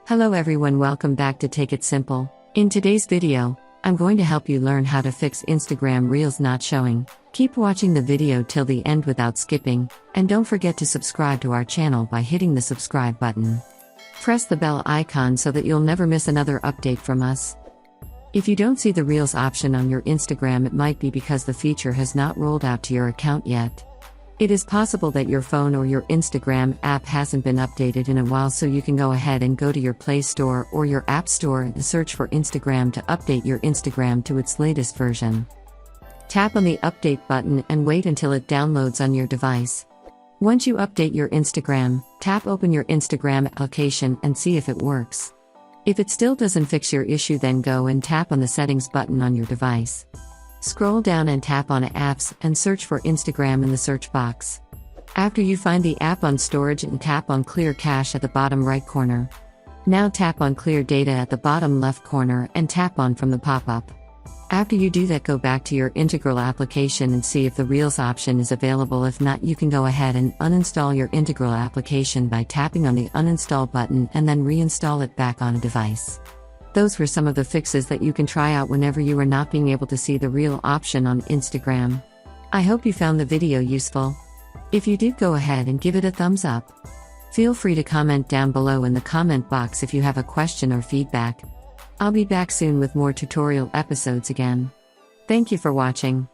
Hello everyone, welcome back to Take It Simple. In today's video, I'm going to help you learn how to fix Instagram Reels not showing. Keep watching the video till the end without skipping, and don't forget to subscribe to our channel by hitting the subscribe button. Press the bell icon so that you'll never miss another update from us. If you don't see the Reels option on your Instagram, it might be because the feature has not rolled out to your account yet. It is possible that your phone or your Instagram app hasn't been updated in a while, so you can go ahead and go to your Play Store or your App Store and search for Instagram to update your Instagram to its latest version. Tap on the update button and wait until it downloads on your device. Once you update your Instagram, tap open your Instagram application and see if it works. If it still doesn't fix your issue, then go and tap on the settings button on your device. Scroll down and tap on Apps and search for Instagram in the search box. After you find the app on storage, and tap on Clear Cache at the bottom right corner. Now tap on Clear Data at the bottom left corner and tap on From the pop-up. After you do that, go back to your Integral application and see if the Reels option is available. If not, you can go ahead and uninstall your Integral application by tapping on the Uninstall button and then reinstall it back on a device. Those were some of the fixes that you can try out whenever you are not being able to see the Reel option on Instagram. I hope you found the video useful. If you did, go ahead and give it a thumbs up. Feel free to comment down below in the comment box if you have a question or feedback. I'll be back soon with more tutorial episodes again. Thank you for watching.